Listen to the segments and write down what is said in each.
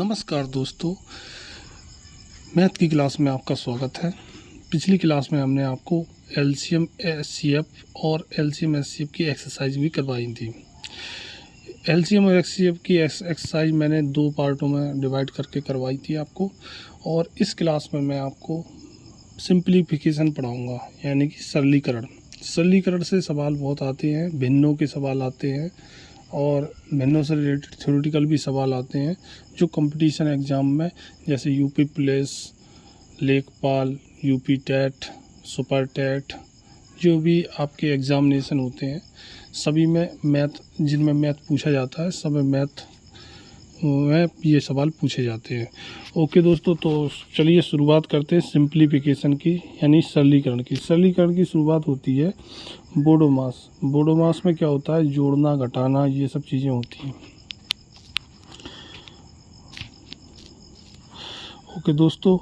नमस्कार दोस्तों, मैथ की क्लास में आपका स्वागत है। पिछली क्लास में हमने आपको एलसीएम एचसीएफ और एलसीएम एचसीएफ की एक्सरसाइज भी करवाई थी। एलसीएम और एचसीएफ की एक्सरसाइज मैंने दो पार्टों में डिवाइड करके करवाई थी आपको, और इस क्लास में मैं आपको सिंप्लीफिकेशन पढ़ाऊँगा, यानी कि सरलीकरण। सरलीकरण से सवाल बहुत आते हैं, भिन्नों के सवाल आते हैं और भिन्नों से रिलेटेड थ्योरेटिकल भी सवाल आते हैं जो कंपटीशन एग्ज़ाम में, जैसे यूपी पुलिस, लेखपाल, यूपी टेट, सुपर टेट, जो भी आपके एग्ज़ामिनेशन होते हैं सभी में मैथ, जिनमें मैथ पूछा जाता है, सब में मैथ में ये सवाल पूछे जाते हैं। ओके दोस्तों, तो चलिए शुरुआत करते हैं सिंप्लीफिकेशन की, यानी सरलीकरण की। सरलीकरण की शुरुआत होती है बोडोमास। बोडोमास में क्या होता है, जोड़ना, घटाना, ये सब चीज़ें होती हैं। ओके दोस्तों,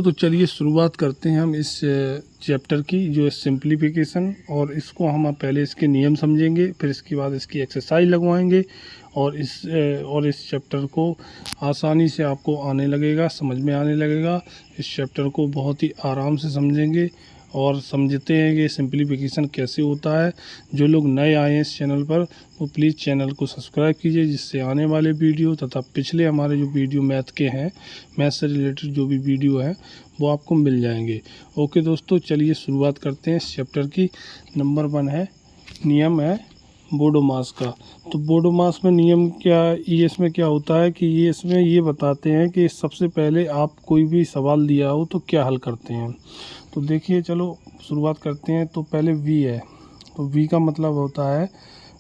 तो चलिए शुरुआत करते हैं हम इस चैप्टर की, जो है सिंप्लीफिकेशन। और इसको हम पहले इसके नियम समझेंगे, फिर इसके बाद इसकी एक्सरसाइज लगवाएंगे और इस चैप्टर को आसानी से आपको आने लगेगा, समझ में आने लगेगा। इस चैप्टर को बहुत ही आराम से समझेंगे और समझते हैं कि सिंप्लीफिकेशन कैसे होता है। जो लोग नए आए हैं इस चैनल पर, वो प्लीज़ चैनल को सब्सक्राइब कीजिए, जिससे आने वाले वीडियो तथा पिछले हमारे जो वीडियो मैथ के हैं, मैथ से रिलेटेड जो भी वीडियो हैं, वो आपको मिल जाएंगे। ओके दोस्तों, चलिए शुरुआत करते हैं इस चैप्टर की। नंबर 1 है, नियम है बोडोमास का। तो बोडोमास में नियम क्या, ये इसमें क्या होता है कि ये इसमें ये बताते हैं कि सबसे पहले आप कोई भी सवाल दिया हो तो क्या हल करते हैं। तो देखिए, चलो शुरुआत करते हैं। तो पहले वी है, तो वी का मतलब होता है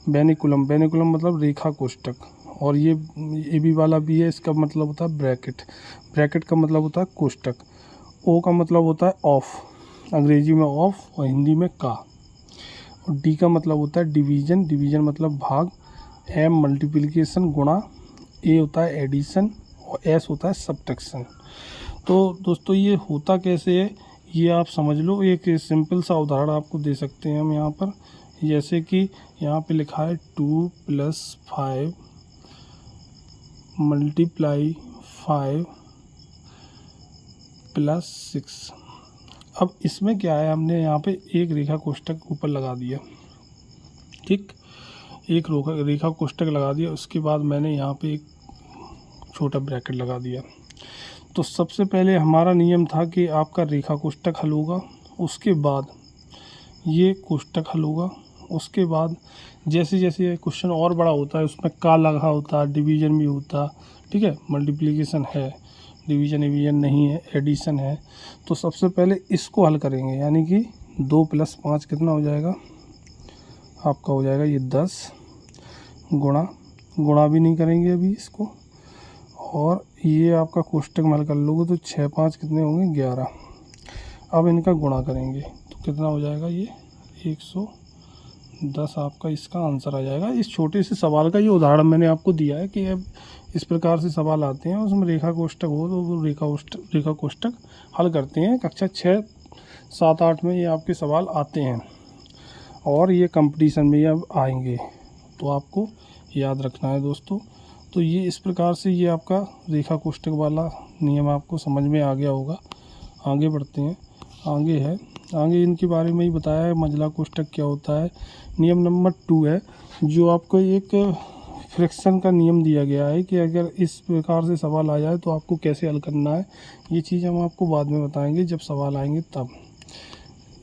बेनिकुलम। बेनिकुलम मतलब रेखा कोष्ठक, और ये बी वाला भी है, इसका मतलब होता है ब्रैकेट। ब्रैकेट का मतलब होता है कोष्ठक। ओ का मतलब होता है ऑफ, अंग्रेजी में ऑफ और हिंदी में का। और डी का मतलब होता है डिवीज़न। डिवीज़न मतलब भाग। एम मल्टीप्लिकेशन, गुणा। ए होता है एडिशन और एस होता है सब्ट्रैक्शन। तो दोस्तों, ये होता कैसे है ये आप समझ लो। एक सिंपल सा उदाहरण आपको दे सकते हैं हम यहाँ पर, जैसे कि यहाँ पे लिखा है 2 + 5 × 5 + 6। अब इसमें क्या है, हमने यहाँ पे एक रेखा कोष्ठक ऊपर लगा दिया, ठीक, एक रेखा कोष्ठक लगा दिया। उसके बाद मैंने यहाँ पे एक छोटा ब्रैकेट लगा दिया। तो सबसे पहले हमारा नियम था कि आपका रेखा कोष्ठक हल होगा, उसके बाद ये कोष्ठक हल होगा, उसके बाद जैसे जैसे क्वेश्चन और बड़ा होता है उसमें का लगा होता है, डिवीज़न भी होता, ठीक है। मल्टीप्लिकेशन है, डिवीज़न एविजन नहीं है, एडिशन है। तो सबसे पहले इसको हल करेंगे, यानी कि 2 + 5 कितना हो जाएगा आपका, हो जाएगा ये 10, गुणा भी नहीं करेंगे अभी इसको। और ये आपका कोष्ठक में हल कर लोगे तो 6 × 5 कितने होंगे, 11। अब इनका गुणा करेंगे तो कितना हो जाएगा, ये 110 आपका इसका आंसर आ जाएगा। इस छोटे से सवाल का ये उदाहरण मैंने आपको दिया है कि अब इस प्रकार से सवाल आते हैं, उसमें रेखा कोष्ठक हो तो वो रेखा कोष्ठक हल करते हैं। कक्षा 6, 7, 8 में ये आपके सवाल आते हैं और ये कंपटीशन में अब आएंगे, तो आपको याद रखना है दोस्तों। तो ये इस प्रकार से ये आपका रेखा कोष्ठक वाला नियम आपको समझ में आ गया होगा। आगे बढ़ते हैं, आगे इनके बारे में ही बताया है, मंझला कोष्ठक क्या होता है। नियम नंबर 2 है, जो आपको एक फ्रैक्शन का नियम दिया गया है कि अगर इस प्रकार से सवाल आ जाए तो आपको कैसे हल करना है। ये चीज़ हम आपको बाद में बताएंगे, जब सवाल आएंगे तब।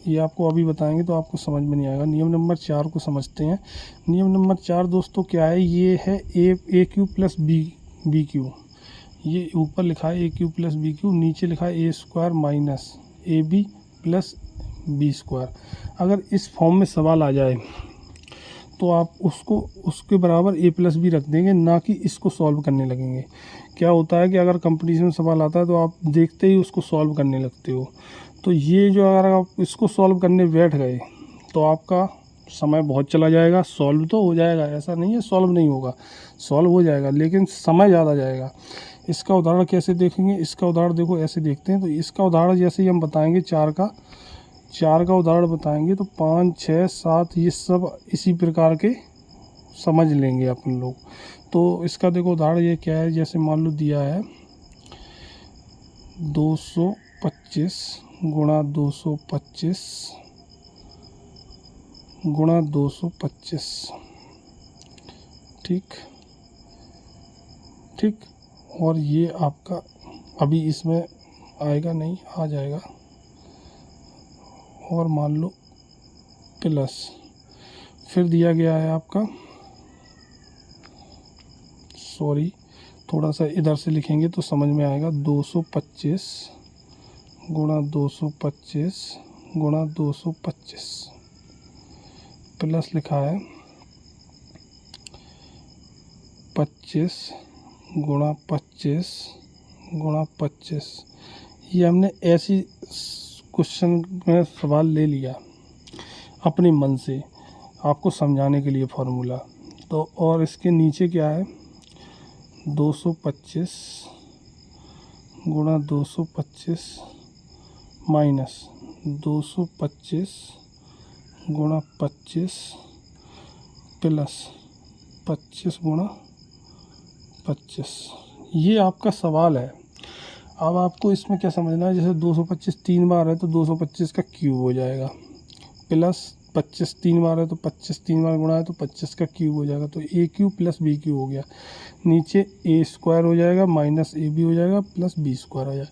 ये आपको अभी बताएंगे तो आपको समझ में नहीं आएगा। नियम नंबर 4 को समझते हैं। नियम नंबर 4 दोस्तों क्या है, ये है AQ + BQ। ये ऊपर लिखा है AQ + BQ, नीचे लिखा है A² - AB + B²। अगर इस फॉर्म में सवाल आ जाए तो आप उसके बराबर A + B रख देंगे, ना कि इसको सॉल्व करने लगेंगे। क्या होता है कि अगर कंपटीशन में सवाल आता है तो आप देखते ही उसको सॉल्व करने लगते हो। तो ये जो अगर आप इसको सॉल्व करने बैठ गए तो आपका समय बहुत चला जाएगा। सॉल्व तो हो जाएगा, ऐसा नहीं है सॉल्व नहीं होगा, सॉल्व हो जाएगा, लेकिन समय ज़्यादा जाएगा। इसका उदाहरण कैसे देखेंगे, इसका उदाहरण देखो ऐसे देखते हैं। तो इसका उदाहरण जैसे ही हम बताएंगे, 4 का उदाहरण बताएंगे तो 5, 6, 7 ये सब इसी प्रकार के समझ लेंगे अपन लोग। तो इसका देखो उदाहरण ये क्या है, जैसे मान लो दिया है 225 गुणा 225 गुणा 225, ठीक ठीक। और ये आपका अभी इसमें आएगा नहीं, आ जाएगा। और मान लो प्लस, फिर दिया गया है आपका, सॉरी थोड़ा सा इधर से लिखेंगे तो समझ में आएगा, 225 गुणा 225 गुणा 225 प्लस लिखा है 25 गुणा 25 गुणा 25। ये हमने ऐसी क्वेश्चन में सवाल ले लिया अपने मन से आपको समझाने के लिए फॉर्मूला। तो और इसके नीचे क्या है, 225 गुणा 225 माइनस 225 गुणा 25 प्लस 25 गुणा 25। ये आपका सवाल है। अब आपको इसमें क्या समझना है, जैसे 225 3 बार है तो 225 का क्यूब हो जाएगा, प्लस 25 3 बार है तो 25 3 बार गुणा है तो 25 का क्यूब हो जाएगा, तो ए क्यूब प्लस बी क्यूब हो गया। नीचे ए स्क्वायर हो जाएगा माइनस ए बी हो जाएगा प्लस बी स्क्वायर हो जाएगा।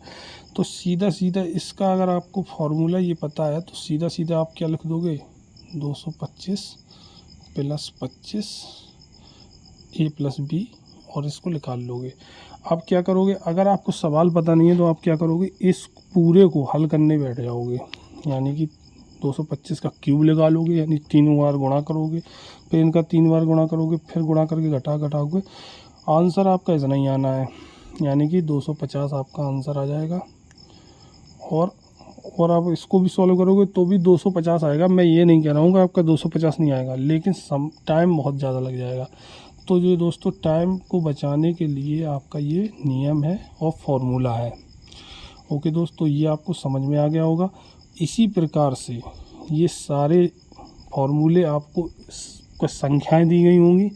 तो सीधा सीधा इसका अगर आपको फॉर्मूला ये पता है तो सीधा सीधा आप क्या लिख दोगे, 225 प्लस 25 ए प्लस बी, और इसको निकाल लोगे। आप क्या करोगे, अगर आपको सवाल पता नहीं है तो आप क्या करोगे, इस पूरे को हल करने बैठ जाओगे, यानी कि 225 का क्यूब लगा लोगे, यानी 3 बार गुणा करोगे, फिर इनका 3 बार गुणा करोगे, फिर गुणा करके घटाओगे, आंसर आपका इतना ही आना है, यानी कि 250 आपका आंसर आ जाएगा। और आप इसको भी सॉल्व करोगे तो भी 250 आएगा। मैं ये नहीं कह रहा हूँ कि आपका 250 नहीं आएगा, लेकिन टाइम बहुत ज़्यादा लग जाएगा। तो ये दोस्तों टाइम को बचाने के लिए आपका ये नियम है और फॉर्मूला है। ओके दोस्तों, ये आपको समझ में आ गया होगा। इसी प्रकार से ये सारे फॉर्मूले आपको कुछ संख्याएं दी गई होंगी,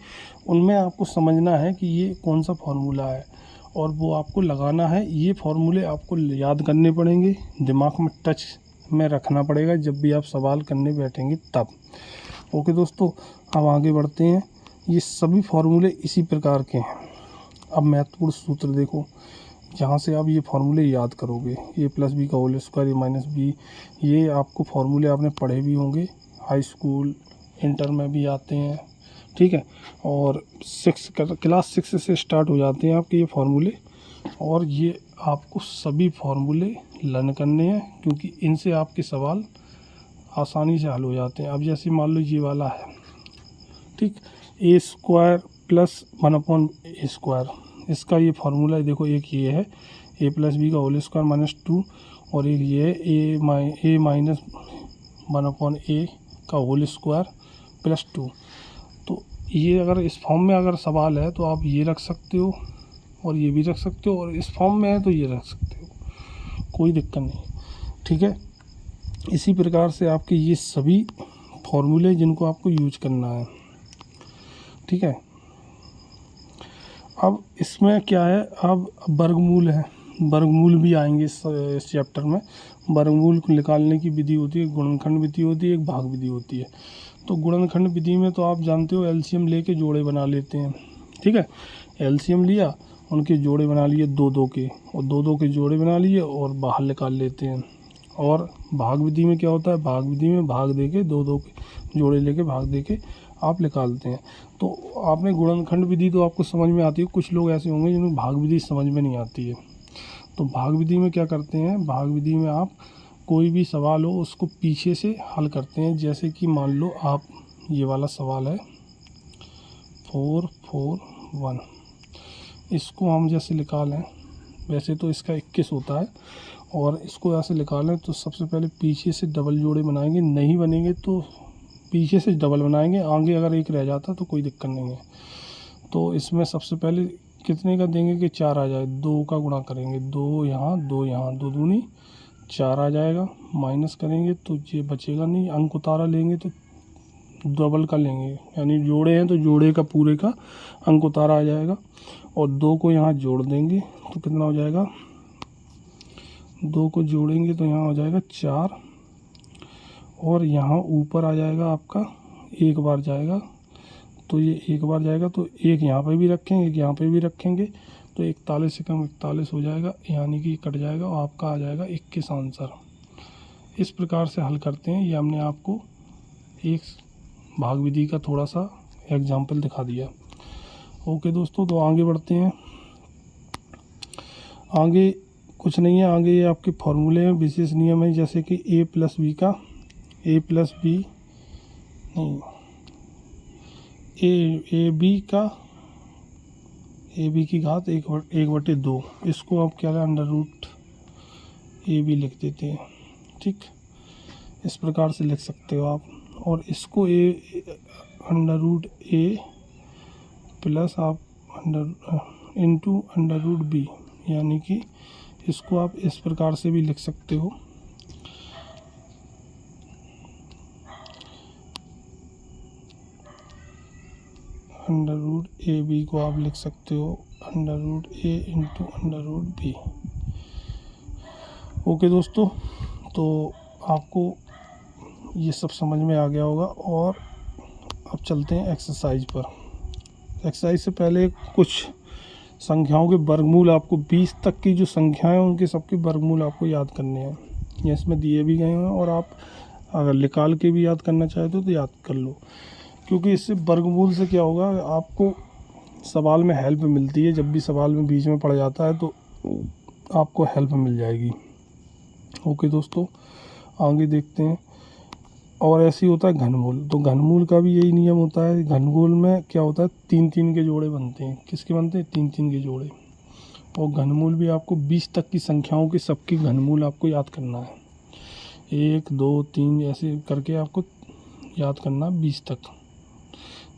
उनमें आपको समझना है कि ये कौन सा फॉर्मूला है और वो आपको लगाना है। ये फॉर्मूले आपको याद करने पड़ेंगे, दिमाग में टच में रखना पड़ेगा जब भी आप सवाल करने बैठेंगे तब। ओके दोस्तों, अब आगे बढ़ते हैं। ये सभी फार्मूले इसी प्रकार के हैं। अब महत्वपूर्ण सूत्र देखो, जहाँ से आप ये फार्मूले याद करोगे, ए प्लस बी का होल स्क्वायर, ए माइनस बी, ये आपको फार्मूले आपने पढ़े भी होंगे, हाई स्कूल इंटर में भी आते हैं, ठीक है। और क्लास 6 से स्टार्ट हो जाते हैं आपके ये फार्मूले, और ये आपको सभी फार्मूले लर्न करने हैं, क्योंकि इनसे आपके सवाल आसानी से हल हो जाते हैं। अब जैसे मान लो ये वाला है, ठीक, ए स्क्वायर प्लस 1 ए स्क्वायर, इसका ये फार्मूला देखो, एक ये है ए प्लस बी का होल स्क्वायर माइनस 2, और एक ये है ए माइनस 1 ए का होल स्क्वायर प्लस 2। तो ये अगर इस फॉर्म में अगर सवाल है तो आप ये रख सकते हो और ये भी रख सकते हो, और इस फॉर्म में है तो ये रख सकते हो, कोई दिक्कत नहीं, ठीक है। इसी प्रकार से आपके ये सभी फॉर्मूले जिनको आपको यूज करना है, ठीक है। अब इसमें क्या है, अब वर्गमूल है, वर्गमूल भी आएंगे इस चैप्टर में। वर्गमूल को निकालने की विधि होती है, गुणनखंड विधि होती है, एक भाग विधि होती है। तो गुणनखंड विधि में तो आप जानते हो एलसीएम लेके जोड़े बना लेते हैं, ठीक है। एलसीएम लिया, उनके जोड़े बना लिए 2-2 के, और 2-2 के जोड़े बना लिए और बाहर निकाल लेते हैं। और भाग विधि में क्या होता है, भाग विधि में भाग दे के 2-2 के जोड़े लेके भाग दे के आप निकालते हैं। तो आपने गुणनखंड विधि तो आपको समझ में आती है, कुछ लोग ऐसे होंगे जिन्हें भाग विधि समझ में नहीं आती है। तो भाग विधि में क्या करते हैं, भाग विधि में आप कोई भी सवाल हो उसको पीछे से हल करते हैं। जैसे कि मान लो आप, ये वाला सवाल है 441, इसको हम जैसे निकालें, वैसे तो इसका 21 होता है, और इसको ऐसे निकालें तो सबसे पहले पीछे से डबल जोड़े बनाएंगे, नहीं बनेंगे तो पीछे से डबल बनाएंगे, आगे अगर एक रह जाता तो कोई दिक्कत नहीं है। तो इसमें सबसे पहले कितने का देंगे कि 4 आ जाए, 2 का गुणा करेंगे, 2 यहाँ 2 यहाँ, 2 दूनी 4 आ जाएगा, माइनस करेंगे तो ये बचेगा नहीं, अंक उतारा लेंगे तो डबल का लेंगे, यानी जोड़े हैं तो जोड़े का पूरे का अंक उतारा आ जाएगा, और 2 को यहाँ जोड़ देंगे तो कितना हो जाएगा, 2 को जोड़ेंगे तो यहाँ हो जाएगा 4, और यहाँ ऊपर आ जाएगा आपका 1 बार जाएगा, तो ये 1 बार जाएगा तो 1 यहाँ पे भी रखेंगे, 1 यहाँ पे भी रखेंगे, तो 41 से कम 41 हो जाएगा, यानी कि कट जाएगा और आपका आ जाएगा 21 आंसर। इस प्रकार से हल करते हैं। ये हमने आपको एक भाग विधि का थोड़ा सा एग्जाम्पल दिखा दिया। ओके दोस्तों, तो आगे बढ़ते हैं। आगे कुछ नहीं है, आगे ये आपके फॉर्मूले में विशेष नियम है, जैसे कि a प्लस बी का a प्लस बी नहीं ए बी का ए बी की घात 1/2, इसको आप क्या है अंडर रूट ए बी लिख देते हैं। ठीक, इस प्रकार से लिख सकते हो आप, और इसको A under root A plus आप इंटू अंडर रूट बी, यानी कि इसको आप इस प्रकार से भी लिख सकते हो। अंडर रूट ए बी को आप लिख सकते हो under root A into under root B. Okay दोस्तों, तो आपको ये सब समझ में आ गया होगा, और अब चलते हैं एक्सरसाइज पर। एक्सरसाइज से पहले कुछ संख्याओं के वर्गमूल, आपको 20 तक की जो संख्याएं हैं उनके सबके वर्गमूल आपको याद करने हैं। ये इसमें दिए भी गए हैं, और आप अगर निकाल के भी याद करना चाहते हो तो याद कर लो, क्योंकि इससे वर्गमूल से क्या होगा, आपको सवाल में हेल्प मिलती है। जब भी सवाल में बीच में पड़ जाता है तो आपको हेल्प मिल जाएगी। ओके दोस्तों, आगे देखते हैं। और ऐसे ही होता है घनमूल, तो घनमूल का भी यही नियम होता है। घनमूल में क्या होता है, 3-3 के जोड़े बनते हैं। किसके बनते हैं, 3-3 के जोड़े। और घनमूल भी आपको 20 तक की संख्याओं के सबकी घनमूल आपको याद करना है। 1 2 3 ऐसे करके आपको याद करना 20 तक।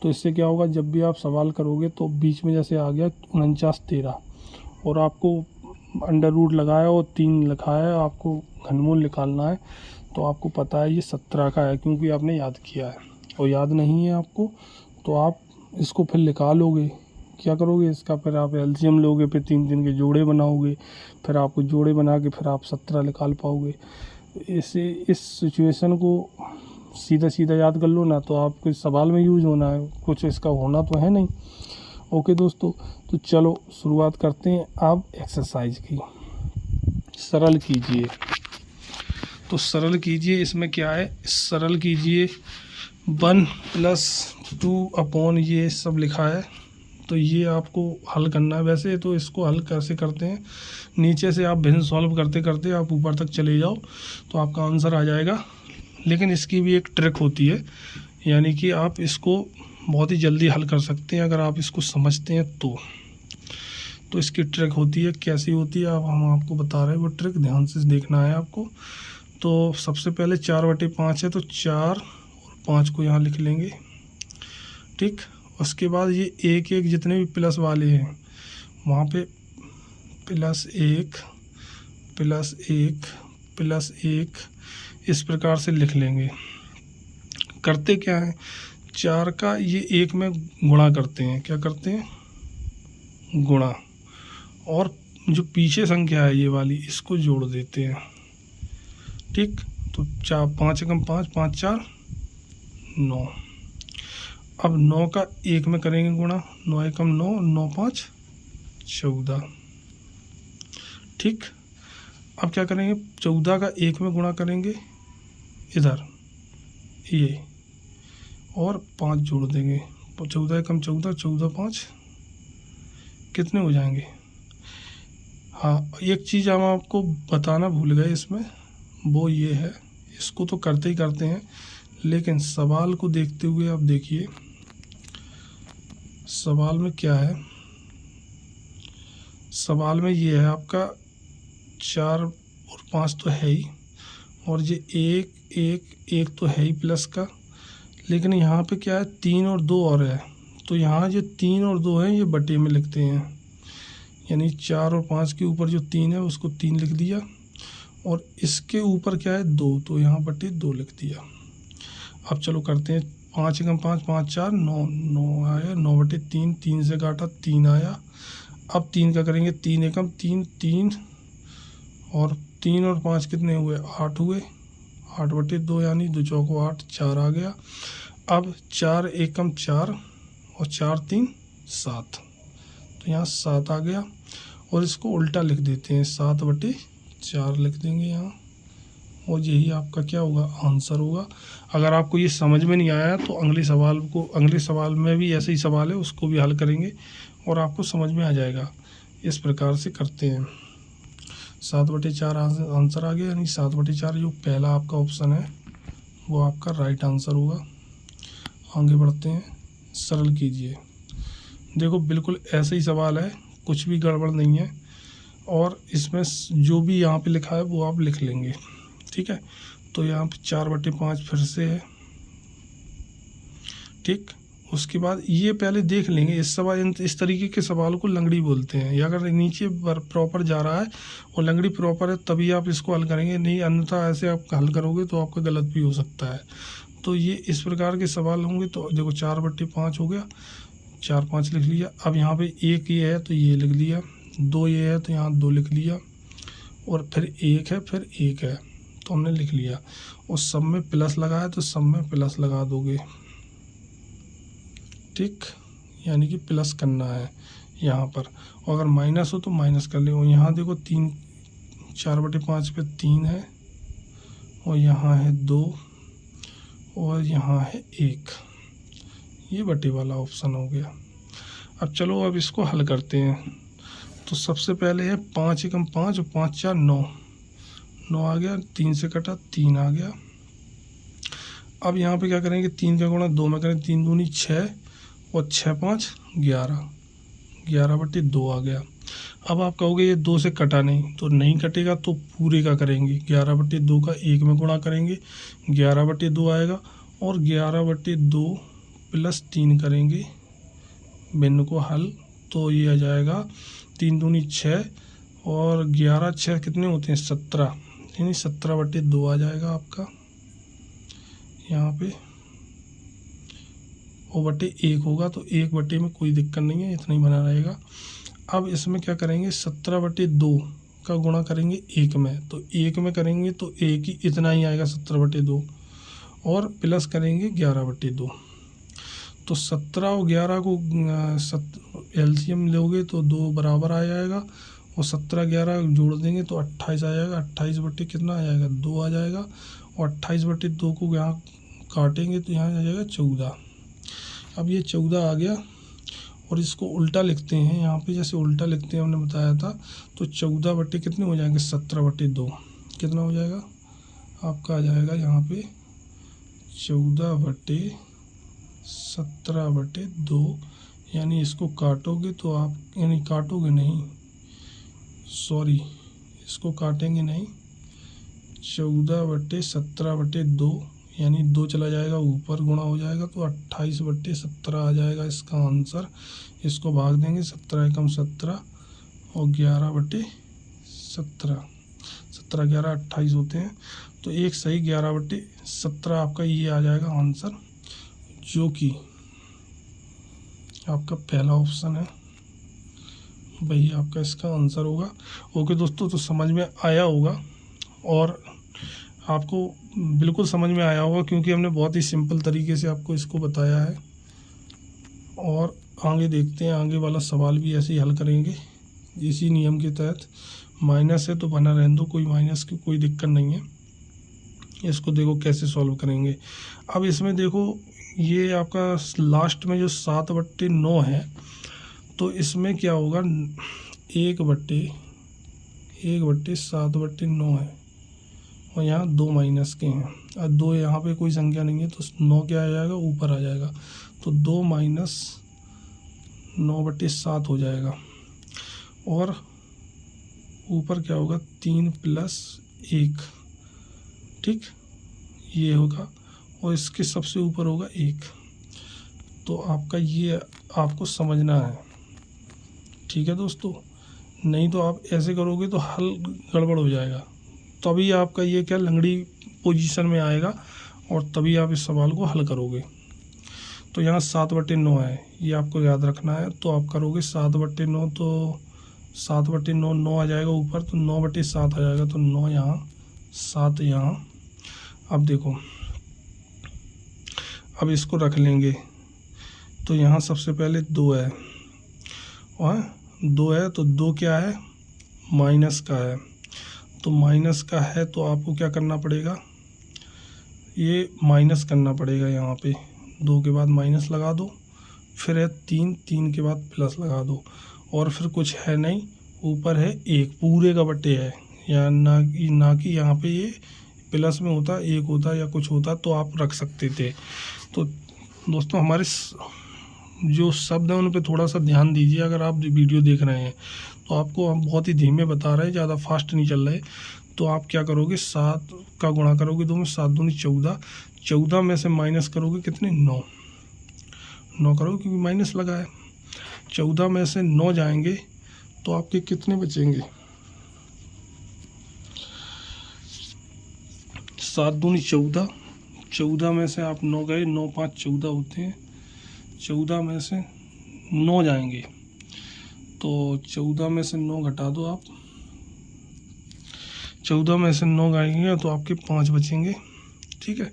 तो इससे क्या होगा, जब भी आप सवाल करोगे तो बीच में जैसे आ गया 49 13, और आपको अंडर रूट लगाया और 3 लिखा है, आपको घनमूल निकालना है, तो आपको पता है ये 17 का है, क्योंकि आपने याद किया है। और याद नहीं है आपको तो आप इसको फिर निकालोगे। क्या करोगे, इसका फिर आप एलसीएम लोगे, फिर 3-3 के जोड़े बनाओगे, फिर आपको जोड़े बना के फिर आप 17 निकाल पाओगे। इससे इस सिचुएशन को सीधा सीधा याद कर लो ना, तो आपके सवाल में यूज होना है, कुछ इसका होना तो है नहीं। ओके दोस्तों, तो चलो शुरुआत करते हैं अब एक्सरसाइज की। सरल कीजिए, तो सरल कीजिए, इसमें क्या है, सरल कीजिए 1 + 2 ये सब लिखा है, तो ये आपको हल करना है। वैसे तो इसको हल कैसे करते हैं, नीचे से आप भिन्न सॉल्व करते करते आप ऊपर तक चले जाओ तो आपका आंसर आ जाएगा। लेकिन इसकी भी एक ट्रिक होती है, यानी कि आप इसको बहुत ही जल्दी हल कर सकते हैं अगर आप इसको समझते हैं तो इसकी ट्रिक होती है। कैसी होती है हम आपको बता रहे हैं, वो ट्रिक ध्यान से देखना है आपको। तो सबसे पहले 4/5 है, तो 4 और 5 को यहाँ लिख लेंगे। ठीक, उसके बाद ये 1 जितने भी प्लस वाले हैं वहाँ पे +1 +1 +1 इस प्रकार से लिख लेंगे। करते क्या है, 4 का ये 1 में गुणा करते हैं। क्या करते हैं, गुणा, और जो पीछे संख्या है ये वाली, इसको जोड़ देते हैं। ठीक, तो 5 × 5 5 4 9। अब 9 का 1 में करेंगे गुणा, 9 × 9 9 5 14। ठीक, अब क्या करेंगे, 14 का 1 में गुणा करेंगे इधर ये, और 5 जोड़ देंगे। 14 × 14 14 5 कितने हो जाएंगे। हाँ, एक चीज़ हम आपको बताना भूल गए इसमें, वो ये है, इसको तो करते ही करते हैं, लेकिन सवाल को देखते हुए आप देखिए सवाल में क्या है। सवाल में ये है आपका 4 और 5 तो है ही, और ये 1 तो है ही प्लस का, लेकिन यहाँ पे क्या है 3 और 2 और है, तो यहाँ जो 3 और 2 है ये बटे में लिखते हैं, यानी 4 और 5 के ऊपर जो 3 है उसको 3 लिख दिया, और इसके ऊपर क्या है 2, तो यहाँ बटे 2 लिख दिया। अब चलो करते हैं 5 एकम 5, 5 4 9, 9 आया, 9/3, 3 से काटा 3 आया। अब 3 का करेंगे, 3 एकम 3, 3 और 3 और 5 कितने हुए, 8 हुए, 8/2 यानी 2 चौको 8, 4 आ गया। अब 4 एकम 4 और 4 3 7, तो यहाँ 7 आ गया। और इसको उल्टा लिख देते हैं, 7/4 लिख देंगे यहाँ, और यही आपका क्या होगा, आंसर होगा। अगर आपको ये समझ में नहीं आया तो अगले सवाल में भी ऐसे ही सवाल है, उसको भी हल करेंगे और आपको समझ में आ जाएगा। इस प्रकार से करते हैं। 7/4 आंसर आ गया, यानी 7/4 जो पहला आपका ऑप्शन है वो आपका राइट आंसर होगा। आगे बढ़ते हैं, सरल कीजिए। देखो बिल्कुल ऐसे ही सवाल है, कुछ भी गड़बड़ नहीं है, और इसमें जो भी यहाँ पे लिखा है वो आप लिख लेंगे, ठीक है। तो यहाँ पे 4/5 फिर से है, ठीक। उसके बाद ये पहले देख लेंगे, इस तरीके के सवाल को लंगड़ी बोलते हैं। या अगर नीचे प्रॉपर जा रहा है और लंगड़ी प्रॉपर है तभी आप इसको हल करेंगे, नहीं अन्यथा ऐसे आप हल करोगे तो आपका गलत भी हो सकता है। तो ये इस प्रकार के सवाल होंगे। तो देखो 4/5 हो गया, 4 5 लिख लिया। अब यहाँ पे 1 ये है तो ये लिख लिया, 2 ये है तो यहाँ 2 लिख लिया, और फिर 1 है, फिर 1 है तो हमने लिख लिया। और सब में प्लस लगा है तो सब में प्लस लगा दोगे, ठीक, यानी कि प्लस करना है यहाँ पर। और अगर माइनस हो तो माइनस कर ले। और यहाँ देखो 3, 4/5 पे 3 है, और यहाँ है 2, और यहाँ है 1, ये बटे वाला ऑप्शन हो गया। अब चलो अब इसको हल करते हैं। तो सबसे पहले है 5 एकम 5 और 5 4 9, 9 आ गया, 3 से कटा 3 आ गया। अब यहाँ पे क्या करेंगे, 3 का गुणा 2 में करें, 3 दूनी 6 और 6 5 11, 11/2 आ गया। अब आप कहोगे ये 2 से कटा नहीं, तो नहीं कटेगा तो पूरे का करेंगे, 11/2 का 1 में गुणा करेंगे, 11/2 आएगा। और 11/2 प्लस 3 करेंगे भिन्न को हल, तो ये आ जाएगा 3 दूनी 6 और 11 6 कितने होते हैं, 17, यानी 17/2 आ जाएगा आपका यहाँ पे। और बटे 1 होगा तो 1 में कोई दिक्कत नहीं है, इतना ही बना रहेगा। अब इसमें क्या करेंगे, 17/2 का गुणा करेंगे 1 में, तो 1 में करेंगे तो 1 ही इतना ही आएगा 17/2, और प्लस करेंगे 11/2। तो 17 और 11 को एलसीएम लोगे तो 2 बराबर आ जाएगा, और 17 11 जोड़ देंगे तो 28 आ जाएगा। 28 बटे कितना आ जाएगा, 2 आ जाएगा। और 28/2 को यहाँ काटेंगे तो यहाँ आ जाएगा 14। अब ये 14 आ गया, और इसको उल्टा लिखते हैं। यहाँ पे जैसे उल्टा लिखते हैं हमने बताया था, तो 14 बटे कितने हो जाएंगे, 17/2 कितना हो जाएगा आपका, आ जाएगा यहाँ पे 14/17/2, यानी इसको काटोगे तो आप, यानी काटोगे नहीं, सॉरी इसको काटेंगे नहीं, 14/17/2 यानी 2 चला जाएगा ऊपर, गुणा हो जाएगा तो 28/17 आ जाएगा इसका आंसर। इसको भाग देंगे, 17 एकम 17 और 11/17, 17 11 28 होते हैं, तो एक सही 11/17 आपका ये आ जाएगा आंसर, जो कि आपका पहला ऑप्शन है, वही आपका इसका आंसर होगा। ओके दोस्तों, तो समझ में आया होगा, और आपको बिल्कुल समझ में आया होगा क्योंकि हमने बहुत ही सिंपल तरीके से आपको इसको बताया है। और आगे देखते हैं, आगे वाला सवाल भी ऐसे ही हल करेंगे इसी नियम के तहत। माइनस है तो बना रहने दो, कोई माइनस की कोई दिक्कत नहीं है। इसको देखो कैसे सॉल्व करेंगे। अब इसमें देखो ये आपका लास्ट में जो 7/9 है, तो इसमें क्या होगा, 1/7/9 है, और यहाँ 2 माइनस के हैं, और 2 यहाँ पे कोई संख्या नहीं है, तो 9 क्या आ जाएगा, ऊपर आ जाएगा, तो 2 - 9/7 हो जाएगा। और ऊपर क्या होगा, 3 + 1, ठीक, ये होगा, और इसके सबसे ऊपर होगा 1। तो आपका ये आपको समझना है, ठीक है दोस्तों, नहीं तो आप ऐसे करोगे तो हल गड़बड़ हो जाएगा, तभी आपका ये क्या लंगड़ी पोजीशन में आएगा, और तभी आप इस सवाल को हल करोगे। तो यहाँ 7/9 है, ये आपको याद रखना है। तो आप करोगे 7/9, तो 7/9 9 आ जाएगा ऊपर, तो 9/7 आ जाएगा। तो 9 यहाँ, 7 यहाँ। अब देखो, अब इसको रख लेंगे। तो यहाँ सबसे पहले 2 है, और 2 है, तो 2 क्या है, माइनस का है। तो माइनस का है तो आपको क्या करना पड़ेगा, ये माइनस करना पड़ेगा। यहाँ पे 2 के बाद माइनस लगा दो, फिर है 3, 3 के बाद प्लस लगा दो, और फिर कुछ है नहीं, ऊपर है 1, पूरे का बटे है, या ना कि यहाँ पे ये प्लस में होता, 1 होता या कुछ होता तो आप रख सकते थे। तो दोस्तों, हमारे जो शब्द हैं उन पे थोड़ा सा ध्यान दीजिए। अगर आप वीडियो देख रहे हैं तो आपको हम बहुत ही धीमे बता रहे हैं, ज़्यादा फास्ट नहीं चल रहे। तो आप क्या करोगे, 7 का गुणा करोगे 2 में, 7 दूनी 14, 14 में से माइनस करोगे कितने, 9 करोगे क्योंकि माइनस लगा है। 14 में से 9 जाएंगे तो आपके कितने बचेंगे, 7 दूनी 14, 14 में से आप 9 गए, 9 5 14 होते हैं, 14 में से 9 जाएंगे। तो 14 में से 9 घटा दो आप, 14 में से 9 गाएंगे तो आपके 5 बचेंगे। ठीक है,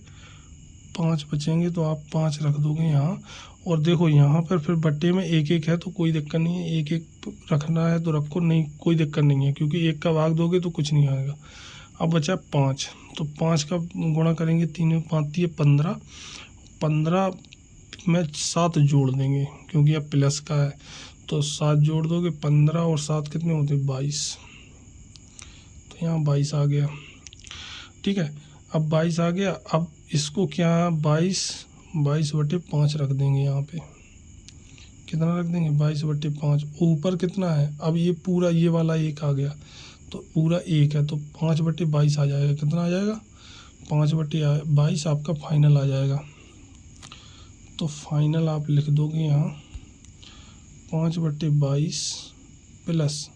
5 बचेंगे तो आप 5 रख दोगे यहाँ। और देखो यहाँ पर फिर बट्टे में 1 है तो कोई दिक्कत नहीं है, 1 रखना है तो रखो, नहीं कोई दिक्कत नहीं है, क्योंकि 1 का भाग दोगे तो कुछ नहीं आएगा। अब बचा 5, तो 5 का गुणा करेंगे, 3 में 5 है 15, 15 में 7 जोड़ देंगे क्योंकि अब प्लस का है, तो 7 जोड़ दोगे, 15 और 7 कितने होते, 22। तो यहाँ 22 आ गया। ठीक है, अब 22 आ गया। अब इसको क्या, 22/5 रख देंगे। यहाँ पे कितना रख देंगे, 22/5। ऊपर कितना है, अब ये पूरा ये वाला 1 आ गया, तो पूरा 1 है, तो 5/22 आ जाएगा। कितना आ जाएगा, 5/22 आपका फाइनल आ जाएगा। तो फाइनल आप लिख दोगे यहाँ 5/22 प्लस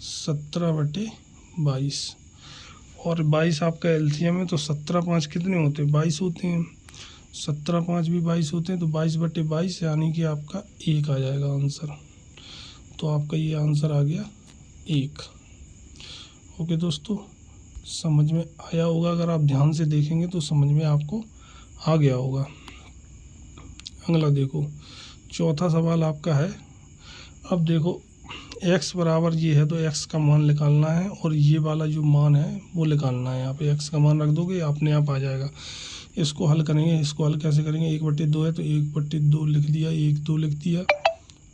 17/22, और 22 आपका एलसीएम है, तो 17 5 कितने होते हैं, 22 होते हैं। 17 5 भी 22 होते हैं, तो 22/22 यानी कि आपका 1 आ जाएगा आंसर। तो आपका ये आंसर आ गया 1। ओके दोस्तों, समझ में आया होगा, अगर आप ध्यान से देखेंगे तो समझ में आपको आ गया होगा। अगला देखो, चौथा सवाल आपका है। अब देखो, x बराबर ये है तो x का मान निकालना है, और ये वाला जो मान है वो निकालना है। यहाँ पे x का मान रख दोगे, अपने आप आ जाएगा। इसको हल करेंगे, इसको हल कैसे करेंगे, 1/2 है तो 1/2 लिख दिया, 1 2 लिख दिया।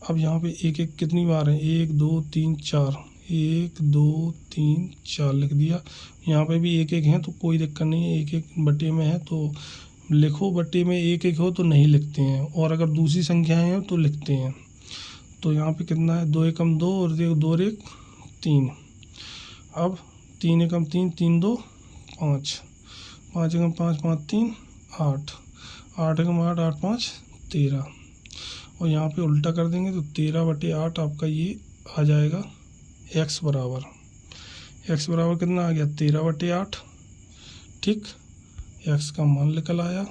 अब यहाँ पे 1 1 कितनी बार है, 1 2 3 4, 1 2 3 4 लिख दिया। यहाँ पे भी 1 1 है तो कोई दिक्कत नहीं है, 1 1 बटे में है तो लिखो, बटे में 1 1 हो तो नहीं लिखते हैं, और अगर दूसरी संख्याएं हैं तो लिखते हैं। तो यहाँ पे कितना है, 2 1 2 और 2 1 3। अब 3 1 3, 3 2 5, 5 1 5 5 3 8, 8 1 8 8 5 13। और यहाँ पे उल्टा कर देंगे तो 13/8 आपका ये आ जाएगा x बराबर। x बराबर कितना आ गया, 13/8। ठीक, x का मान निकल आया,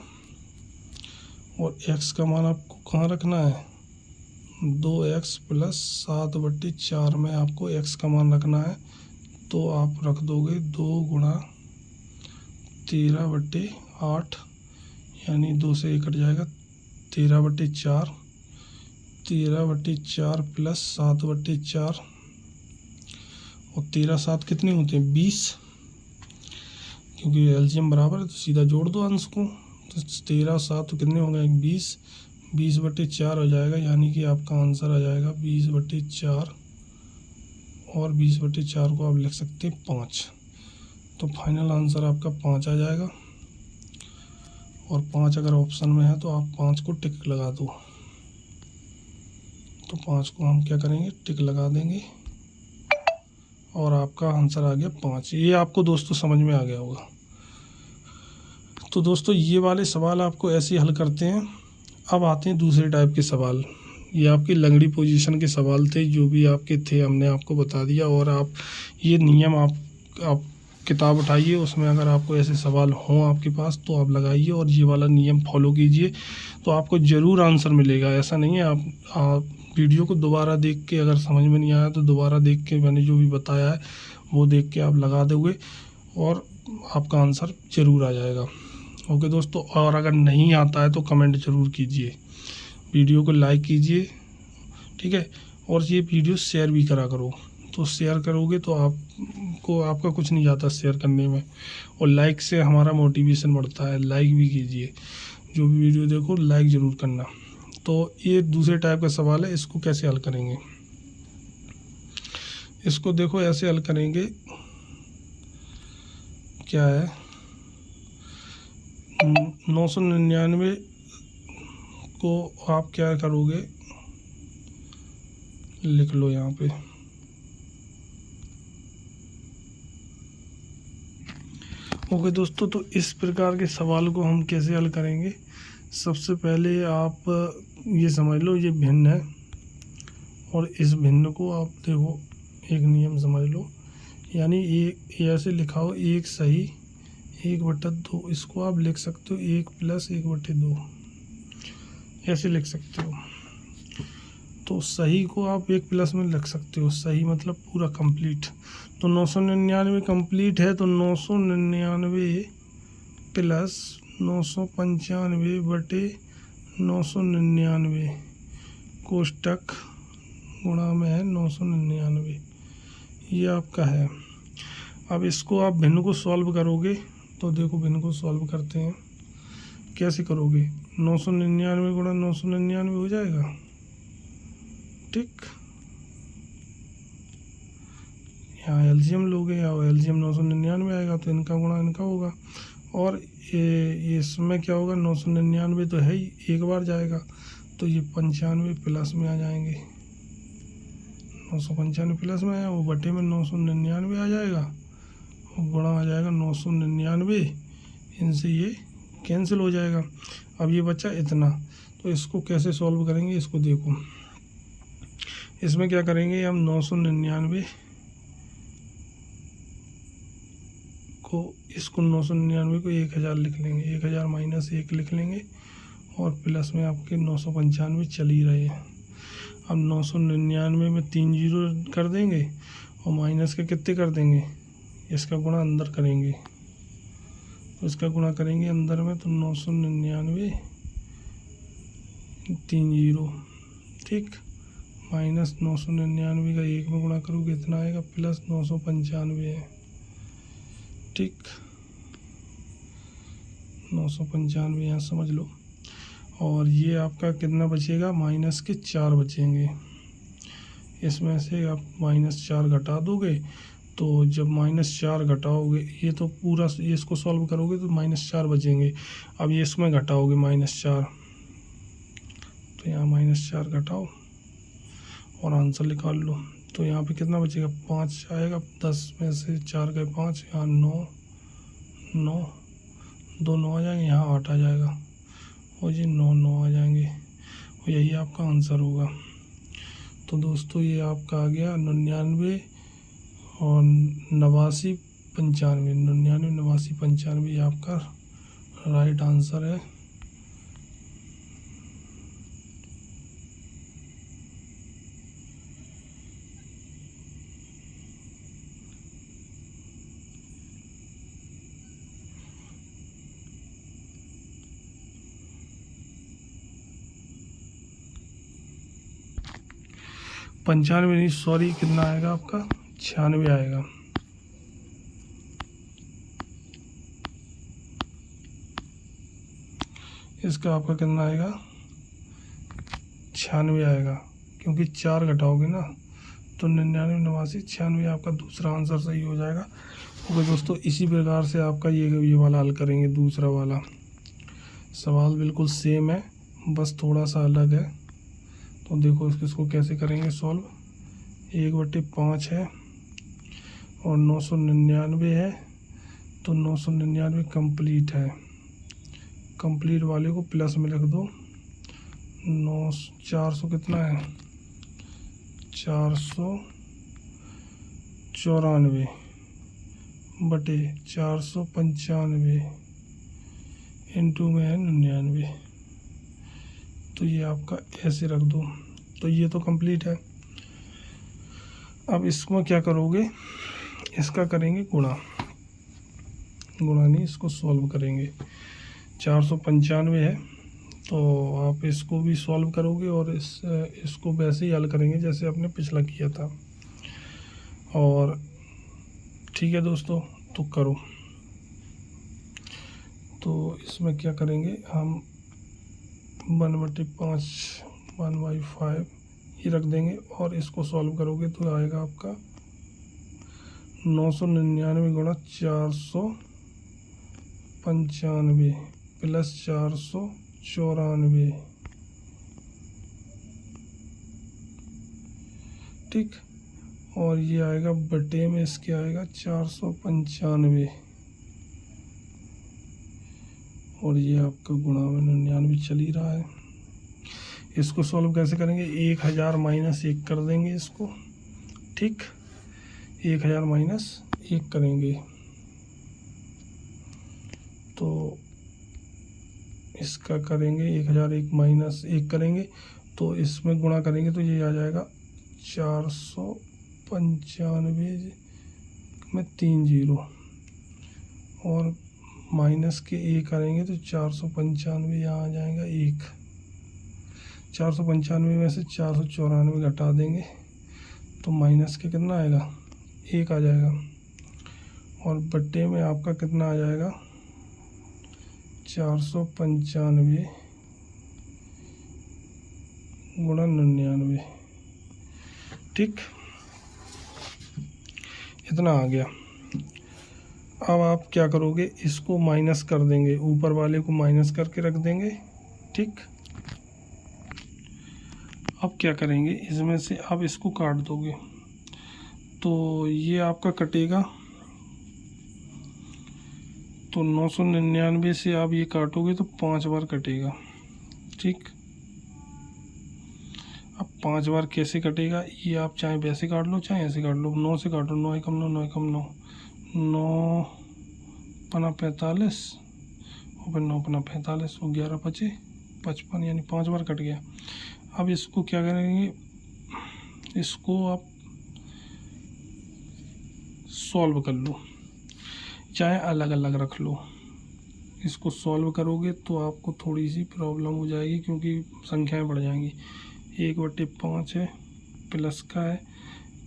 और x का मान आपको कहाँ रखना है, 2x प्लस 7/4 में आपको x का मान रखना है। तो आप रख दोगे 2 गुणा 13/8, यानी 2 से 1 कट जाएगा, 13/4, 13/4 प्लस 7/4, और 13 7 कितने होते हैं, 20, क्योंकि एलसीएम बराबर है तो सीधा जोड़ दो अंश को। तो 13 7 कितने हो गए, 20, 20/4 हो जाएगा, यानी कि आपका आंसर आ जाएगा 20/4, और 20/4 को आप लिख सकते हैं 5। तो फाइनल आंसर आपका 5 आ जाएगा, और 5 अगर ऑप्शन में है तो आप 5 को टिक लगा दो। तो 5 को हम क्या करेंगे, टिक लगा देंगे, और आपका आंसर आ गया 5। ये आपको दोस्तों समझ में आ गया होगा। तो दोस्तों, ये वाले सवाल आपको ऐसे हल करते हैं। अब आते हैं दूसरे टाइप के सवाल। ये आपकी लंगड़ी पोजीशन के सवाल थे, जो भी आपके थे हमने आपको बता दिया, और आप ये नियम आप किताब उठाइए, उसमें अगर आपको ऐसे सवाल हों आपके पास तो आप लगाइए और ये वाला नियम फॉलो कीजिए, तो आपको ज़रूर आंसर मिलेगा। ऐसा नहीं है, आप वीडियो को दोबारा देख के अगर समझ में नहीं आया तो दोबारा देख के मैंने जो भी बताया है वो देख के आप लगा दोगे और आपका आंसर ज़रूर आ जाएगा। ओके दोस्तों, और अगर नहीं आता है तो कमेंट ज़रूर कीजिए, वीडियो को लाइक कीजिए, ठीक है। और ये वीडियो शेयर भी करा करो, तो शेयर करोगे तो आपको आपका कुछ नहीं जाता शेयर करने में, और लाइक से हमारा मोटिवेशन बढ़ता है। लाइक भी कीजिए, जो भी वीडियो देखो लाइक ज़रूर करना। तो ये दूसरे टाइप का सवाल है, इसको कैसे हल करेंगे, इसको देखो ऐसे हल करेंगे। क्या है 999 को आप क्या करोगे, लिख लो यहाँ पे। ओके दोस्तों, तो इस प्रकार के सवाल को हम कैसे हल करेंगे। सबसे पहले आप ये समझ लो ये भिन्न है, और इस भिन्न को आप देखो एक नियम समझ लो, यानी एक ऐसे लिखाओ 1 सही 1/2, इसको आप लिख सकते हो 1 + 1/2, ऐसे लिख सकते हो। तो सही को आप 1 प्लस में लिख सकते हो, सही मतलब पूरा कंप्लीट। तो 999 कंप्लीट है, तो 999 + 995/999 कोष्टक गुणा में है 999, ये आपका है। अब इसको आप भिन्न को सॉल्व करोगे, तो देखो भिन्न को सॉल्व करते हैं। कैसे करोगे, 999 गुणा 999 हो जाएगा, ठीक। यहाँ एलजीएम लोगे, या एलजीएम 999 आएगा, तो इनका गुणा इनका होगा। और ये इसमें क्या होगा, 999 तो है ही, एक बार जाएगा, तो ये 95 प्लस में आ जाएंगे। 995 प्लस में आया, वो बटे में 999 आ जाएगा, और गुणा आ जाएगा 999, इनसे ये कैंसिल हो जाएगा। अब ये बचा इतना, तो इसको कैसे सॉल्व करेंगे, इसको देखो। इसमें क्या करेंगे, हम 999 को, इसको 999 को 1000 लिख लेंगे, 1000 - 1 लिख लेंगे, और प्लस में आपके 995 चल ही रहे हैं। अब 999 में 3 जीरो कर देंगे, और माइनस के कितने कर देंगे, इसका गुणा अंदर करेंगे, तो इसका गुणा करेंगे अंदर में, तो 999 3 जीरो, ठीक, माइनस 999 का 1 में गुणा करोगे इतना आएगा, प्लस 995 है, ठीक, 995 यहाँ समझ लो। और ये आपका कितना बचेगा, माइनस के 4 बचेंगे। इसमें से आप -4 घटा दोगे, तो जब -4 घटाओगे, ये तो पूरा ये इसको सॉल्व करोगे तो -4 बचेंगे। अब ये इसमें घटाओगे -4, तो यहाँ -4 घटाओ और आंसर निकाल लो। तो यहाँ पे कितना बचेगा, 5 आएगा, 10 में से 4 गए 5, यहाँ 9 9 2 9 आ जाएंगे, यहाँ 8 आ जाएगा, और ये 9 9 आ जाएंगे, और यही आपका आंसर होगा। तो दोस्तों ये आपका आ गया 99 और 89 95, 99 89 95, ये आपका राइट आंसर है। पंचानवे नहीं, सॉरी, कितना आएगा आपका, 96 आएगा। इसका आपका कितना आएगा, 96 आएगा, क्योंकि 4 घटाओगे ना, तो 99 89 96 आपका दूसरा आंसर सही हो जाएगा। ओके दोस्तों, इसी प्रकार से आपका ये वाला हल करेंगे। दूसरा वाला सवाल बिल्कुल सेम है, बस थोड़ा सा अलग है। तो देखो इसको कैसे करेंगे सॉल्व। 1/5 है और 999 है, तो 999 कंप्लीट है। कंप्लीट वाले को प्लस में लिख दो। 400 कितना है, 494 बटे 495 इंटू में है 99। तो ये आपका ऐसे रख दो। तो ये तो कंप्लीट है। अब इसमें क्या करोगे, इसका करेंगे गुणा नहीं, इसको सॉल्व करेंगे। 495 है तो आप इसको भी सॉल्व करोगे और इसको वैसे ही हल करेंगे जैसे आपने पिछला किया था। और ठीक है दोस्तों, तो करो। तो इसमें क्या करेंगे हम 1/5 1/5 ये रख देंगे और इसको सॉल्व करोगे तो आएगा आपका 999 गुणा 495 प्लस 494। ठीक, और ये आएगा बटे में इसके आएगा 495 और ये आपका गुणा में 99 चल ही रहा है। इसको सॉल्व कैसे करेंगे, 1000 माइनस 1 कर देंगे इसको। ठीक, 1000 माइनस 1 करेंगे तो इसका करेंगे 1001 माइनस 1 करेंगे तो इसमें गुणा करेंगे तो ये आ जाएगा 495 में 3 0 और माइनस के 1 करेंगे तो 495 यहाँ आ जाएगा 1। 495 में से 494 घटा देंगे तो माइनस के कितना आएगा, 1 आ जाएगा। और बट्टे में आपका कितना आ जाएगा 495 गुणा 99। ठीक, इतना आ गया। अब आप क्या करोगे, इसको माइनस कर देंगे, ऊपर वाले को माइनस करके रख देंगे। ठीक, अब क्या करेंगे, इसमें से आप इसको काट दोगे तो ये आपका कटेगा। तो 999 से आप ये काटोगे तो 5 बार कटेगा। ठीक, अब 5 बार कैसे कटेगा, ये आप चाहे वैसे काट लो चाहे ऐसे काट लो। 9 से काटो, 9 एकम 9, 9 एकम 9, 9 पना 45 और फिर 9 पना 45 और 11 पचे 55, यानी 5 बार कट गया। अब इसको क्या करेंगे, इसको आप सॉल्व कर लो, चाहे अलग अलग रख लो। इसको सॉल्व करोगे तो आपको थोड़ी सी प्रॉब्लम हो जाएगी क्योंकि संख्याएं बढ़ जाएंगी। 1/5 है, प्लस का है,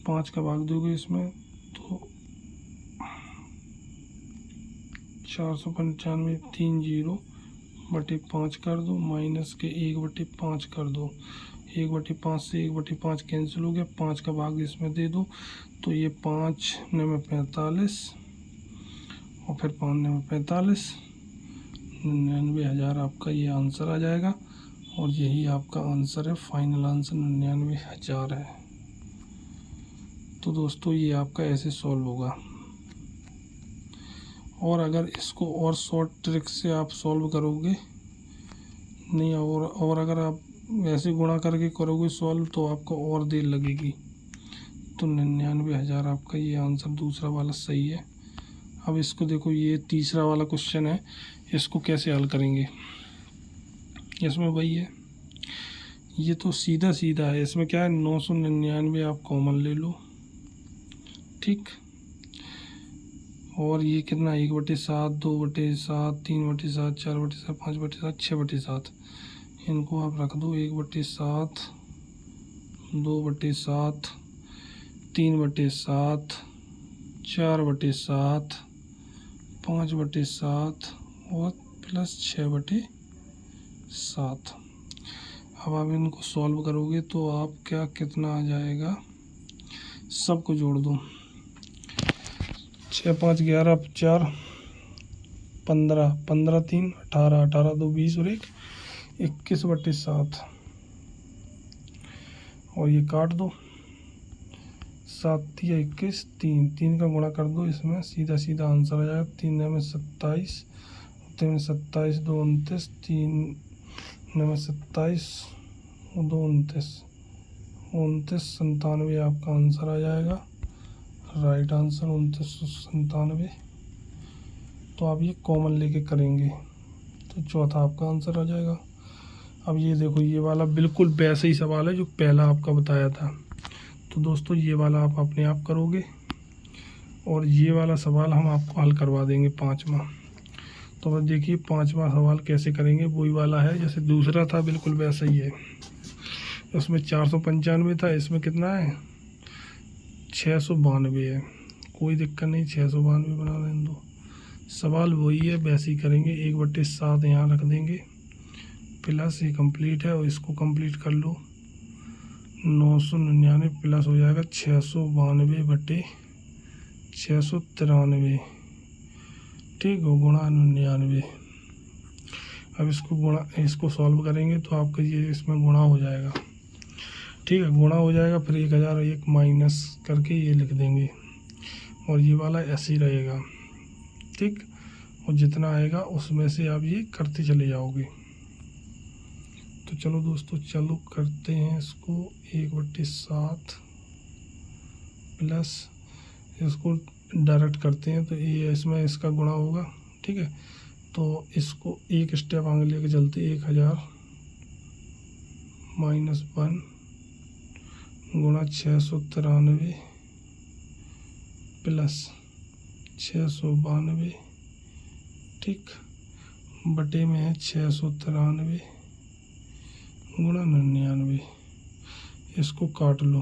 5 का भाग दोगे इसमें तो 495 3 0/5 कर दो, माइनस के 1/5 कर दो। 1/5 से 1/5 कैंसिल हो गया, 5 का भाग इसमें दे दो तो ये 5 में 45 और फिर 5 में 45, 99,000 आपका ये आंसर आ जाएगा। और यही आपका आंसर है, फाइनल आंसर 99,000 है। तो दोस्तों ये आपका ऐसे सॉल्व होगा। और अगर इसको और शॉर्ट ट्रिक से आप सॉल्व करोगे नहीं, और अगर आप ऐसे गुणा करके करोगे सॉल्व तो आपको और देर लगेगी। तो 99,000 आपका ये आंसर दूसरा वाला सही है। अब इसको देखो, ये तीसरा वाला क्वेश्चन है, इसको कैसे हल करेंगे। इसमें वही है, ये तो सीधा सीधा है। इसमें क्या है, 999 आप कॉमन ले लो। ठीक, और ये कितना, 1/7 2/7 3/7 4/7 5/7 6/7, इनको आप रख दो। 1/7 2/7 3/7 4/7 5/7 और प्लस 6/7। अब आप इनको सॉल्व करोगे तो आप क्या कितना आ जाएगा, सबको जोड़ दो। 6 5 11 4 15 15 3 18 18 2 20 और 1 21/7 और ये काट दो। 7 या 21 3 का गुणा कर दो, इसमें सीधा सीधा आंसर आ जाएगा। 3 में 27 3 में 27 2 29 3 में 27 2 29 29 97 आपका आंसर आ जाएगा। Right answer 2997। तो आप ये कॉमन लेके करेंगे तो चौथा आपका आंसर आ जाएगा। अब ये देखो, ये वाला बिल्कुल वैसे ही सवाल है जो पहला आपका बताया था। तो दोस्तों ये वाला आप अपने आप करोगे और ये वाला सवाल हम आपको हल करवा देंगे पाँचवा। तो बस देखिए पाँचवा सवाल कैसे करेंगे, वही वाला है जैसे दूसरा था, बिल्कुल वैसा ही है। उसमें 495 था, इसमें कितना है 692 है। कोई दिक्कत नहीं, 692 बना लें दो। सवाल वही है, वैसे ही करेंगे। 1/7 यहाँ रख देंगे, प्लस ये कंप्लीट है और इसको कंप्लीट कर लो। 999 प्लस हो जाएगा 692/693, ठीक हो, गुणा 99। अब इसको सॉल्व करेंगे तो आपका ये इसमें गुणा हो जाएगा, ठीक है, गुणा हो जाएगा। फिर 1001 माइनस करके ये लिख देंगे और ये वाला ऐसे ही रहेगा, ठीक। और जितना आएगा उसमें से आप ये करते चले जाओगे। तो चलो दोस्तों, चलो करते हैं इसको। 1/7 प्लस इसको डायरेक्ट करते हैं तो ये इसमें इसका गुणा होगा, ठीक है। तो इसको एक स्टेप आगे लेके चलते, 1000 -1 गुणा 693 प्लस 692, ठीक, बटे में है 693 गुणा 99। इसको काट लो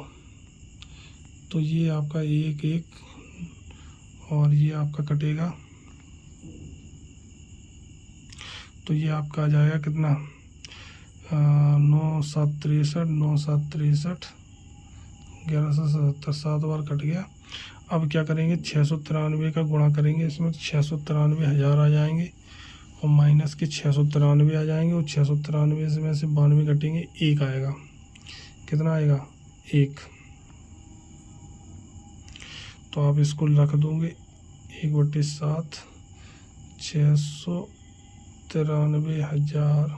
तो ये आपका 1 और ये आपका कटेगा तो ये आपका आ जाएगा कितना 9 7 63 9 7 63 1177, 7 बार कट गया। अब क्या करेंगे 693 का गुणा करेंगे, इसमें 693,000 आ जाएंगे और माइनस के 693 आ जाएंगे और 693 में से 92 कटेंगे, 1 आएगा। कितना आएगा 1। तो आप इसको रख दोगे 1/7 693,000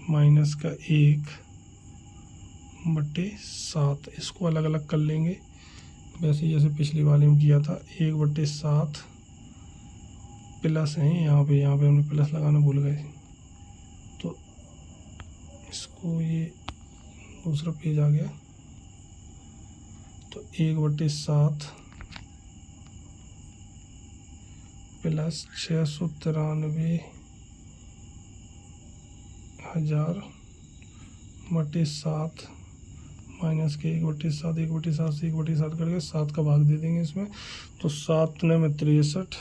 माइनस का 1/7। इसको अलग अलग कर लेंगे वैसे जैसे पिछली वाले में किया था। 1/7 प्लस है यहाँ पे हमने प्लस लगाना भूल गए, तो इसको ये दूसरा पेज आ गया। तो 1/7 प्लस 693,000/7 माइनस के 1/7 1/7 से 1/7 करके 7 का भाग दे देंगे इसमें। तो 7 में 63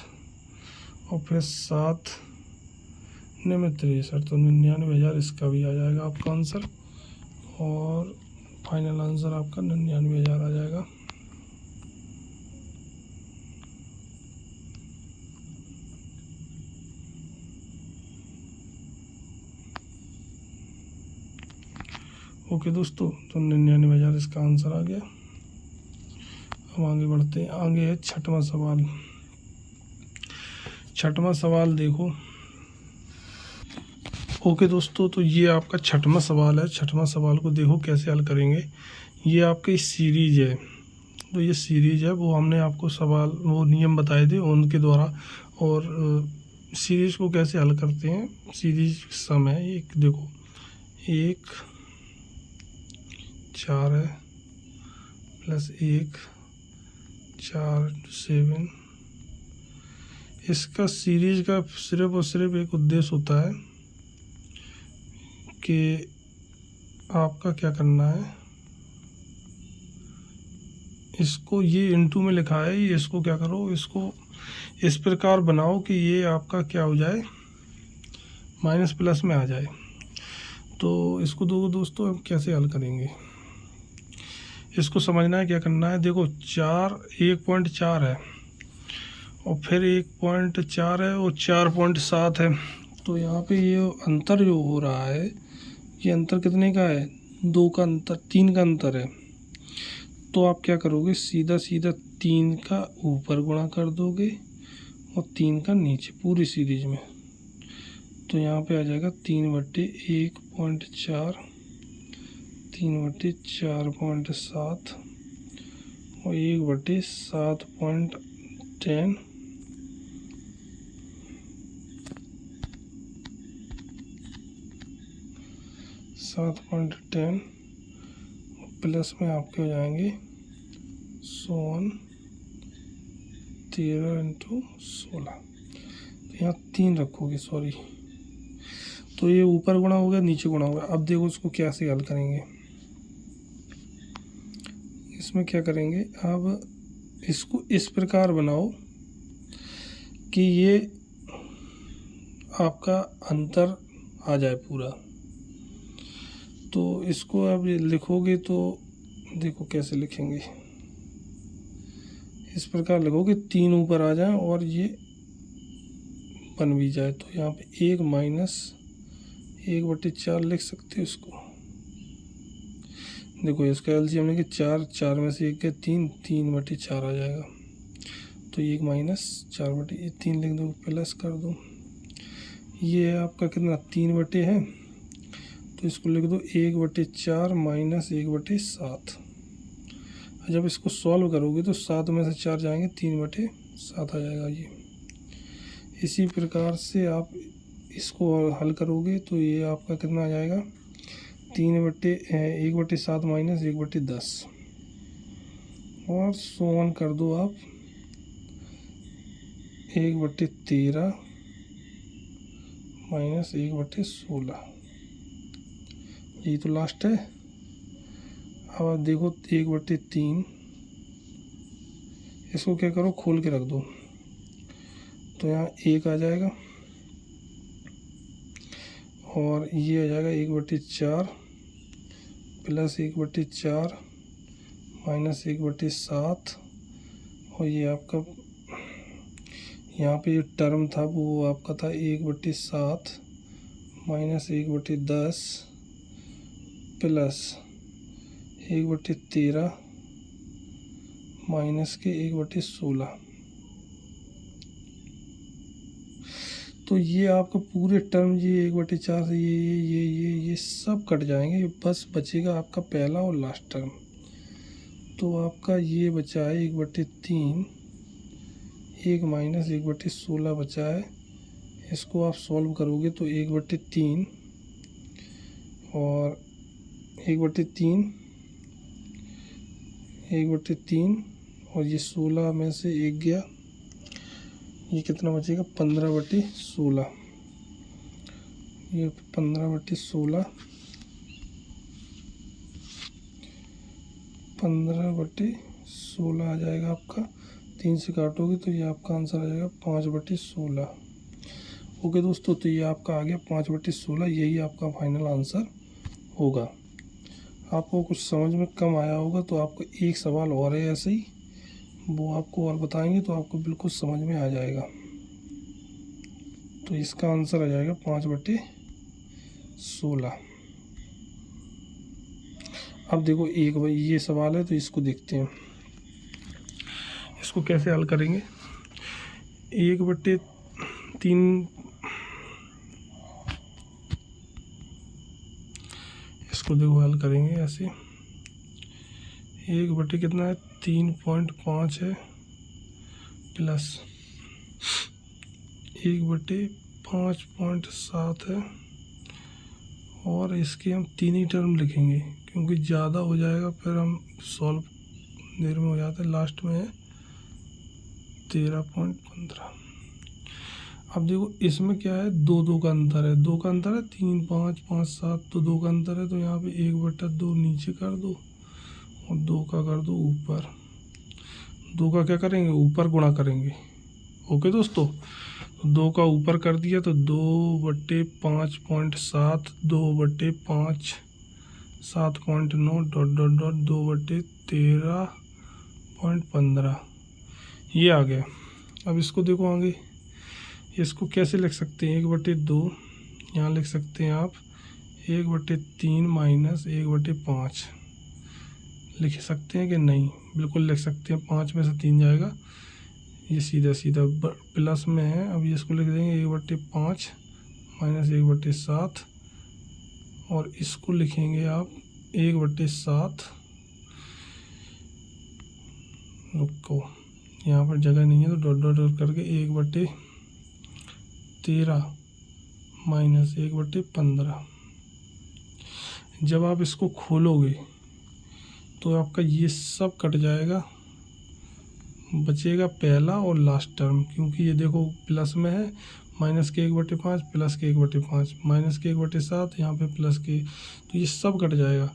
और फिर 7 में 63, तो 99,000 इसका भी आ जाएगा आपका आंसर। और फाइनल आंसर आपका 99,000 आ जाएगा। ओके दोस्तों, तो 99,000 इसका आंसर आ गया। अब आगे बढ़ते हैं। आगे है छठवां सवाल। छठवां सवाल देखो। ओके दोस्तों, तो ये आपका छठवां सवाल है। छठवां सवाल को देखो कैसे हल करेंगे। ये आपकी सीरीज है, तो ये सीरीज है, वो हमने आपको सवाल वो नियम बताए थे उनके द्वारा। और सीरीज को कैसे हल करते हैं, सीरीज सम है। एक देखो 1 4 है प्लस 1 4 7। इसका सीरीज का सिर्फ और सिर्फ एक उद्देश्य होता है कि आपका क्या करना है, इसको ये इनटू में लिखा है, ये इसको क्या करो, इसको इस प्रकार बनाओ कि ये आपका क्या हो जाए, माइनस प्लस में आ जाए। तो इसको दो दोस्तों हम कैसे हल करेंगे, इसको समझना है क्या करना है। देखो 1.4 है और फिर 1.4 है और 4.7 है। तो यहाँ पे ये अंतर जो हो रहा है, ये अंतर कितने का है, 2 का अंतर, 3 का अंतर है। तो आप क्या करोगे, सीधा 3 का ऊपर गुणा कर दोगे और 3 का नीचे पूरी सीरीज में। तो यहाँ पे आ जाएगा 3/1.4 3/4.7 और 1/7.10 7.10 प्लस में आपके हो जाएंगे 13 × 16। तो यहाँ 3 रखोगे, सॉरी, तो ये ऊपर गुणा हो गया, नीचे गुणा हो गया। अब देखो इसको कैसे हल करेंगे। इसमें क्या करेंगे, अब इसको इस प्रकार बनाओ कि ये आपका अंतर आ जाए पूरा। तो इसको अब लिखोगे तो देखो कैसे लिखेंगे, इस प्रकार लिखोगे 3 ऊपर आ जाए और ये बन भी जाए। तो यहाँ पे 1 - 1/4 लिख सकते हो इसको। देखो इसका एलसीएम हमने कि 4 में से 1 के 3/4 आ जाएगा। तो 1 - 4/3 लिख दो, प्लस कर दो। ये है आपका कितना 3 है, तो इसको लिख दो 1/4 - 1/7। जब इसको सॉल्व करोगे तो 7 में से 4 जाएंगे, 3/7 आ जाएगा ये। इसी प्रकार से आप इसको हल करोगे तो ये आपका कितना आ जाएगा 1/7 - 1/10 और सोवन कर दो आप 1/13 - 1/16। यही तो लास्ट है। अब आप देखो 1/3, इसको क्या करो खोल के रख दो, तो यहाँ 1 आ जाएगा और ये आ जाएगा 1/4 प्लस 1/4 माइनस 1/7 और ये आपका यहाँ पे जो टर्म था वो आपका था 1/7 माइनस 1/10 प्लस 1/13 माइनस के 1/16। तो ये आपका पूरे टर्म ये 1/4 से ये सब कट जाएंगे, बस बचेगा आपका पहला और लास्ट टर्म। तो आपका ये बचा है 1/3, 1 माइनस 1/16 बचा है। इसको आप सॉल्व करोगे तो 1/3 और 1/3 और ये 16 में से 1 गया, ये कितना बचेगा 15/16। ये 15/16 आ जाएगा आपका। 3 से काटोगे तो ये आपका आंसर आ जाएगा 5/16। ओके दोस्तों, तो ये आपका आ गया 5/16। यही आपका फाइनल आंसर होगा। आपको कुछ समझ में कम आया होगा तो आपको एक सवाल और है ऐसे ही, वो आपको और बताएंगे तो आपको बिल्कुल समझ में आ जाएगा। तो इसका आंसर आ जाएगा 5/16। अब देखो एक भाई ये सवाल है तो इसको देखते हैं, इसको कैसे हल करेंगे। 1/3 इसको देखो हल करेंगे ऐसे। 1/3 कितना है 3.5 है प्लस 1/5.7 है और इसके हम 3 ही टर्म लिखेंगे क्योंकि ज़्यादा हो जाएगा फिर हम सॉल्व देर में हो जाता है। लास्ट में है 13.15। अब देखो इसमें क्या है 2 का अंतर है, 2 का अंतर है 3 5 5 7, तो 2 का अंतर है तो यहाँ पे 1/2 नीचे कर दो और 2 का कर दो ऊपर। 2 का क्या करेंगे ऊपर गुणा करेंगे। ओके दोस्तों, तो 2 का ऊपर कर दिया तो 2/5.7 2/5 7.9 2/13.15 ये आ गया। अब इसको देखो आगे, इसको कैसे लिख सकते हैं 1/2 यहाँ लिख सकते हैं आप 1/3 माइनस 1/5 लिख सकते हैं कि नहीं, बिल्कुल लिख सकते हैं। 5 में से 3 जाएगा, ये सीधा सीधा प्लस में है। अब ये इसको लिख देंगे 1/5 माइनस 1/7 और इसको लिखेंगे आप 1/7 रुको, यहाँ पर जगह नहीं है तो डॉट डॉट डॉट करके 1/13 माइनस 1/15। जब आप इसको खोलोगे तो आपका ये सब कट जाएगा, बचेगा पहला और लास्ट टर्म, क्योंकि ये देखो प्लस में है, माइनस के 1/5 प्लस के 1/5 माइनस के 1/7, यहाँ पे प्लस के, तो ये सब कट जाएगा।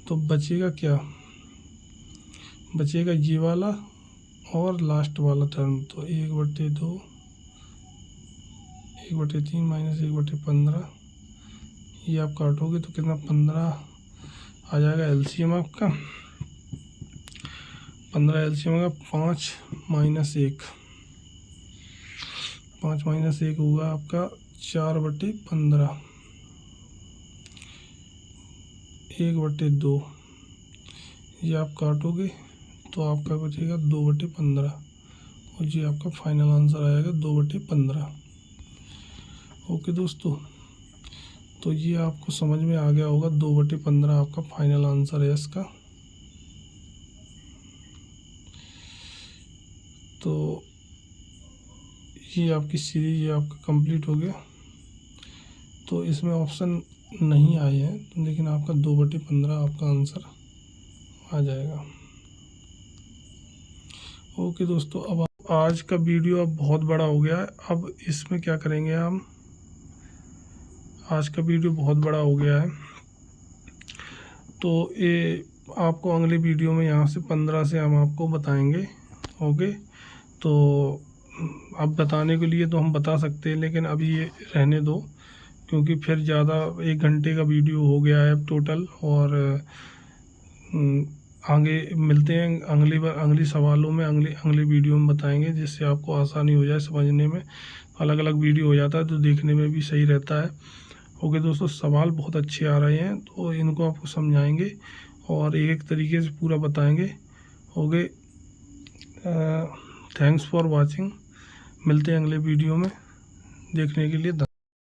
तो बचेगा क्या, बचेगा ये वाला और लास्ट वाला टर्म। तो 1/2 1/3 माइनस 1/15, ये आप काटोगे तो कितना 15 आ जाएगा एलसीएम आपका। 15 एलसीएम होगा 5 माइनस 1, 5 माइनस 1 होगा आपका 4/15, 1/2, ये आप काटोगे तो आपका बचेगा 2/15 और ये आपका फाइनल आंसर आएगा 2/15। ओके दोस्तों, तो ये आपको समझ में आ गया होगा, 2/15 आपका फाइनल आंसर है इसका। तो ये आपकी सीरीज ये आपका कंप्लीट हो गया। तो इसमें ऑप्शन नहीं आए हैं, लेकिन आपका 2/15 आपका आंसर आ जाएगा। ओके दोस्तों, अब आज का वीडियो अब बहुत बड़ा हो गया है। अब इसमें क्या करेंगे हम, आज का वीडियो बहुत बड़ा हो गया है तो ये आपको अगले वीडियो में यहाँ से 15 से हम आपको बताएंगे। ओके, तो अब बताने के लिए तो हम बता सकते हैं, लेकिन अभी ये रहने दो, क्योंकि फिर ज़्यादा 1 घंटे का वीडियो हो गया है टोटल। और आगे मिलते हैं अगली सवालों में, अगले वीडियो में बताएंगे, जिससे आपको आसानी हो जाए समझने में। अलग अलग वीडियो हो जाता है तो देखने में भी सही रहता है। ओके दोस्तों, सवाल बहुत अच्छे आ रहे हैं तो इनको आपको समझाएंगे और एक तरीके से पूरा बताएंगे। Okay, thanks for watching. मिलते हैं अगले वीडियो में, देखने के लिए धन्यवाद।